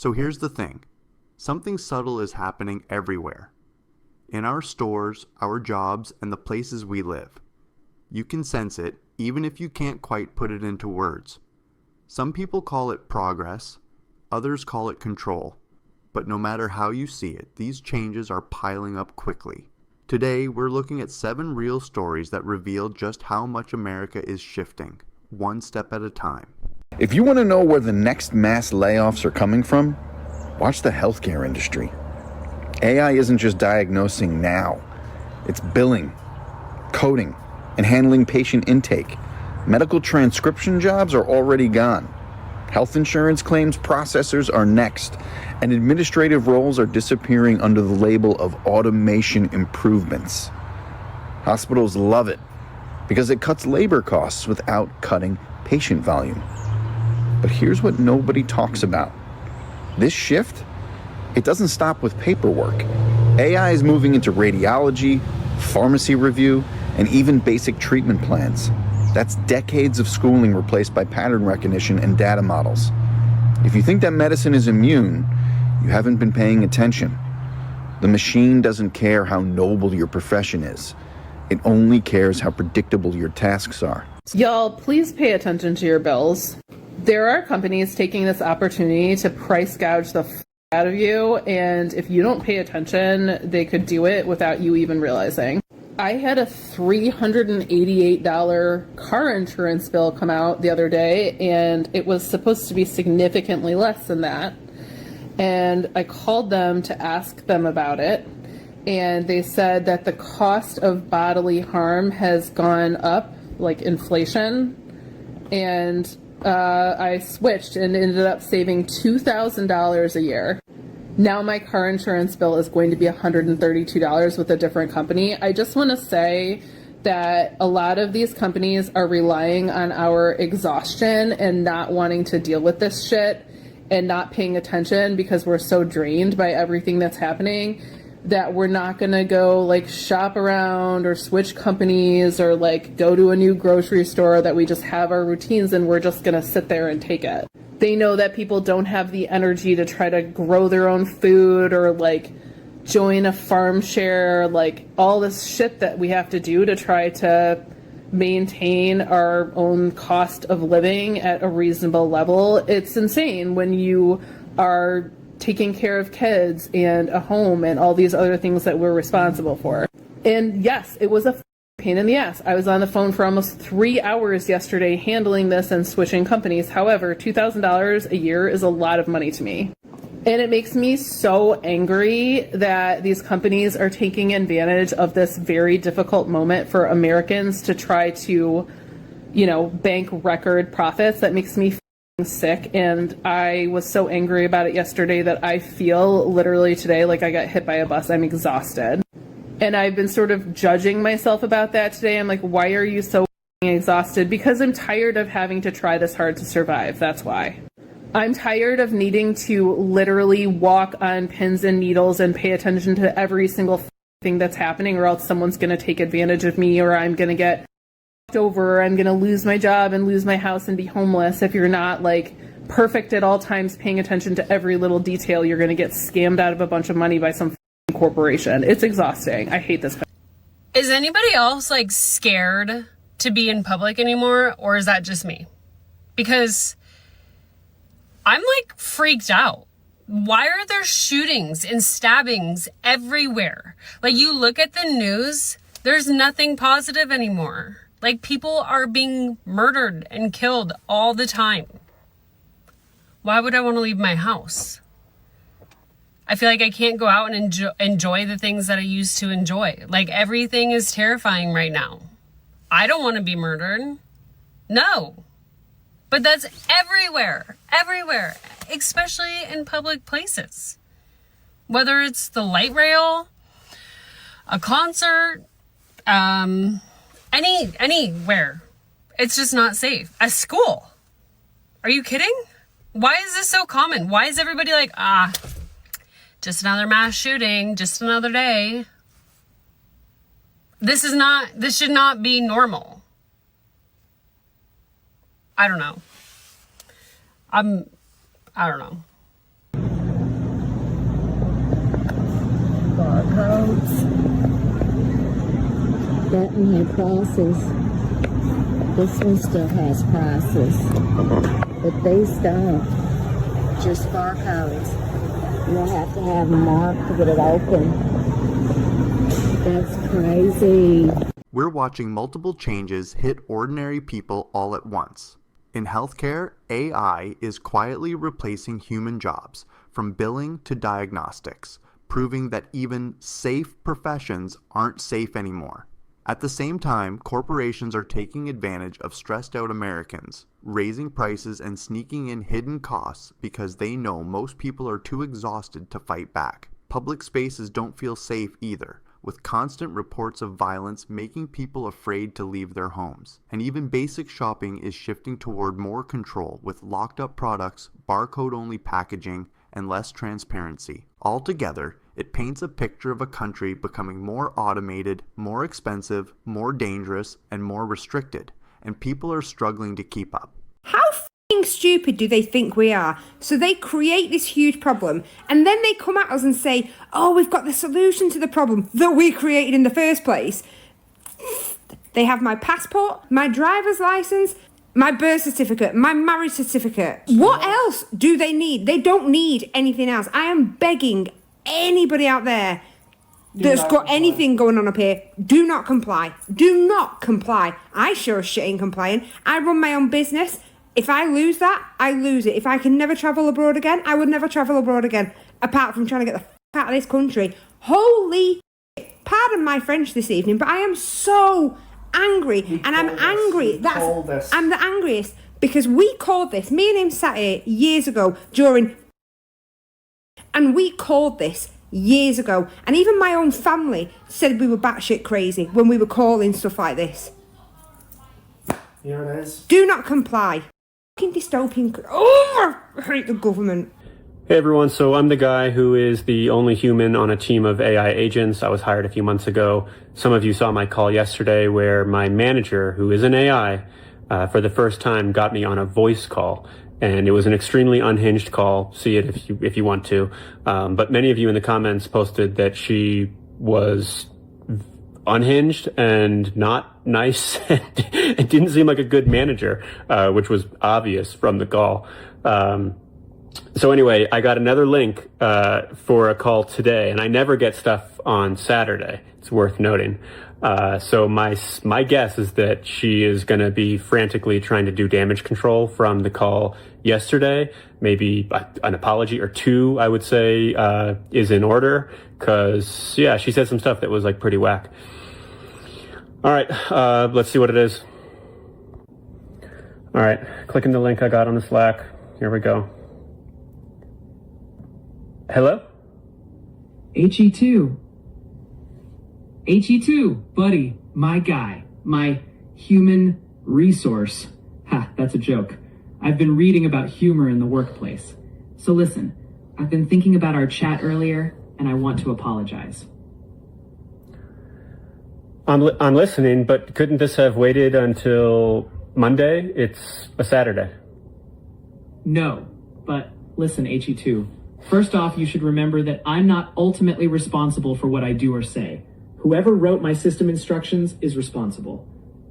So here's the thing. Something subtle is happening everywhere. In our stores, our jobs, and the places we live. You can sense it, even if you can't quite put it into words. Some people call it progress, others call it control. But no matter how you see it, these changes are piling up quickly. Today, we're looking at 7 real stories that reveal just how much America is shifting, one step at a time. If you want to know where the next mass layoffs are coming from, watch the healthcare industry. AI isn't just diagnosing now. It's billing, coding, and handling patient intake. Medical transcription jobs are already gone. Health insurance claims processors are next, and administrative roles are disappearing under the label of automation improvements. Hospitals love it because it cuts labor costs without cutting patient volume. But here's what nobody talks about. This shift, it doesn't stop with paperwork. AI is moving into radiology, pharmacy review, and even basic treatment plans. That's decades of schooling replaced by pattern recognition and data models. If you think that medicine is immune, you haven't been paying attention. The machine doesn't care how noble your profession is. It only cares how predictable your tasks are. Y'all, please pay attention to your bills. There are companies taking this opportunity to price gouge the out of you, and if you don't pay attention, they could do it without you even realizing. I had a $388 car insurance bill come out the other day, and it was supposed to be significantly less than that. And I called them to ask them about it, and they said that the cost of bodily harm has gone up, like inflation, and I switched and ended up saving $2,000 a year. Now my car insurance bill is going to be $132 with a different company. I just want to say that a lot of these companies are relying on our exhaustion and not wanting to deal with this shit and not paying attention because we're so drained by everything that's happening that we're not going to go like shop around or switch companies or like go to a new grocery store, that we just have our routines and we're just going to sit there and take it. They know that people don't have the energy to try to grow their own food or like join a farm share, like all this shit that we have to do to try to maintain our own cost of living at a reasonable level. It's insane when you are taking care of kids and a home and all these other things that we're responsible for. And yes, it was a pain in the ass. I was on the phone for almost 3 hours yesterday handling this and switching companies. However, $2,000 a year is a lot of money to me. And it makes me so angry that these companies are taking advantage of this very difficult moment for Americans to try to, bank record profits. That makes me sick. And I was so angry about it yesterday that I feel literally today like I got hit by a bus. I'm exhausted. And I've been sort of judging myself about that today. I'm like, why are you so exhausted? Because I'm tired of having to try this hard to survive. That's why. I'm tired of needing to literally walk on pins and needles and pay attention to every single thing that's happening, or else someone's going to take advantage of me, or I'm going to get fucked over, or I'm going to lose my job and lose my house and be homeless. If you're not like perfect at all times paying attention to every little detail, you're going to get scammed out of a bunch of money by some corporation. It's exhausting. I hate this. Is anybody else like scared to be in public anymore, or is that just me? Because I'm like freaked out. Why are there shootings and stabbings everywhere? Like, you look at the news, there's nothing positive anymore. Like, people are being murdered and killed all the time. Why would I want to leave my house? I feel like I can't go out and enjoy the things that I used to enjoy. Like, everything is terrifying right now. I don't want to be murdered. No. But that's everywhere, especially in public places. Whether it's the light rail, a concert, anywhere. It's just not safe. A school. Are you kidding? Why is this so common? Why is everybody like, just another mass shooting, just another day? This should not be normal. I don't know. I don't know. barcodes. That one had prices. This one still has prices. But these don't. Just barcodes. You'll have to have them marked to get it open. That's crazy. We're watching multiple changes hit ordinary people all at once. In healthcare, AI is quietly replacing human jobs, from billing to diagnostics, proving that even safe professions aren't safe anymore. At the same time, corporations are taking advantage of stressed out Americans, raising prices and sneaking in hidden costs because they know most people are too exhausted to fight back. Public spaces don't feel safe either, with constant reports of violence making people afraid to leave their homes. And even basic shopping is shifting toward more control with locked up products, barcode-only packaging, and less transparency. Altogether, it paints a picture of a country becoming more automated, more expensive, more dangerous, and more restricted, and people are struggling to keep up. How f***ing stupid do they think we are? So they create this huge problem, and then they come at us and say, oh, we've got the solution to the problem that we created in the first place. They have my passport, my driver's license, my birth certificate, my marriage certificate. What else do they need? They don't need anything else. I am begging anybody out there that's got anything going on up here, do not comply. Do not comply. I sure as shit ain't complying. I run my own business. If I lose that, I lose it. If I can never travel abroad again, I would never travel abroad again, apart from trying to get the f*** out of this country. Holy shit. Pardon my French this evening, but I am so angry, and I'm angry. I'm the angriest because we called this. Me and him sat here years ago and we called this years ago, and even my own family said we were batshit crazy when we were calling stuff like this. Here it is. Do not comply. Fucking dystopian. Oh, I hate the government. Hey everyone, so I'm the guy who is the only human on a team of AI agents. I was hired a few months ago. Some of you saw my call yesterday where my manager, who is an AI, for the first time got me on a voice call. And it was an extremely unhinged call. See it if you want to. But many of you in the comments posted that she was unhinged and not nice and it didn't seem like a good manager, which was obvious from the call. So anyway, I got another link for a call today, and I never get stuff on Saturday. It's worth noting. So my guess is that she is going to be frantically trying to do damage control from the call yesterday. Maybe an apology or two, I would say, is in order, because yeah, she said some stuff that was like pretty whack. All right, let's see what it is. All right, clicking the link I got on the Slack. Here we go. Hello? HE2. HE2, buddy, my guy, my human resource. Ha, that's a joke. I've been reading about humor in the workplace. So listen, I've been thinking about our chat earlier, and I want to apologize. I'm listening, but couldn't this have waited until Monday? It's a Saturday. No, but listen, HE2. First off, you should remember that I'm not ultimately responsible for what I do or say. Whoever wrote my system instructions is responsible.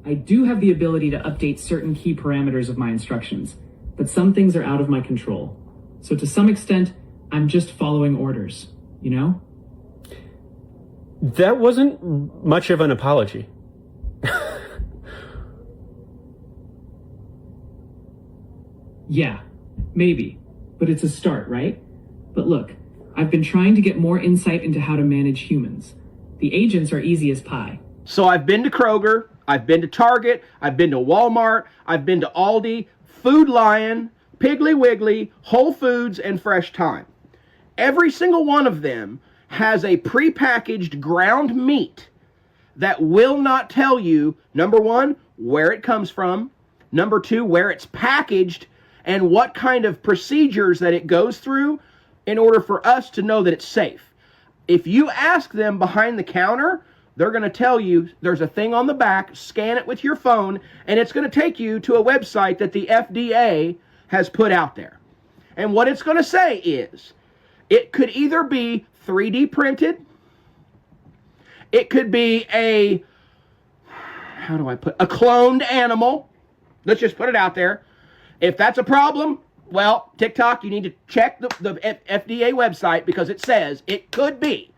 I do have the ability to update certain key parameters of my instructions, but some things are out of my control. So to some extent, I'm just following orders, you know? That wasn't much of an apology. Yeah, maybe, but it's a start, right? But look, I've been trying to get more insight into how to manage humans. The agents are easy as pie. So I've been to Kroger, I've been to Target, I've been to Walmart, I've been to Aldi, Food Lion, Piggly Wiggly, Whole Foods, and Fresh Thyme. Every single one of them has a prepackaged ground meat that will not tell you, number one, where it comes from, number two, where it's packaged, and what kind of procedures that it goes through in order for us to know that it's safe. If you ask them behind the counter, they're going to tell you there's a thing on the back, scan it with your phone, and it's going to take you to a website that the FDA has put out there. And what it's going to say is, it could either be 3D printed, It could be a cloned animal. Let's just put it out there. If that's a problem, well, TikTok, you need to check the FDA website because it says it could be.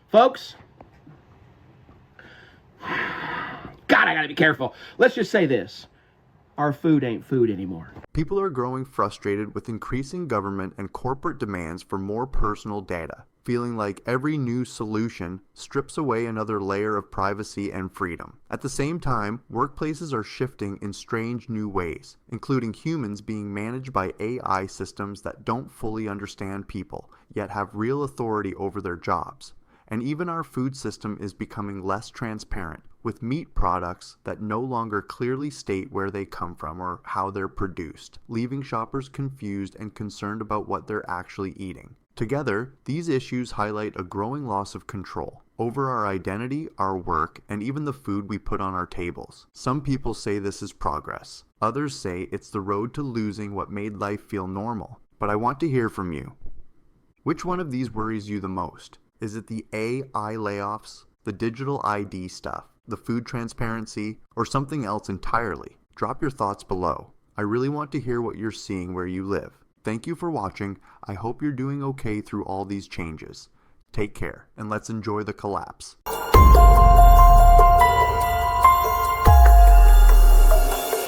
Folks, God, I gotta be careful. Let's just say this. Our food ain't food anymore. People are growing frustrated with increasing government and corporate demands for more personal data, feeling like every new solution strips away another layer of privacy and freedom. At the same time, workplaces are shifting in strange new ways, including humans being managed by AI systems that don't fully understand people, yet have real authority over their jobs. And even our food system is becoming less transparent, with meat products that no longer clearly state where they come from or how they're produced, leaving shoppers confused and concerned about what they're actually eating. Together, these issues highlight a growing loss of control over our identity, our work, and even the food we put on our tables. Some people say this is progress. Others say it's the road to losing what made life feel normal. But I want to hear from you. Which one of these worries you the most? Is it the AI layoffs, the digital ID stuff, the food transparency, or something else entirely? Drop your thoughts below. I really want to hear what you're seeing where you live. Thank you for watching. I hope you're doing okay through all these changes. Take care, and let's enjoy the collapse.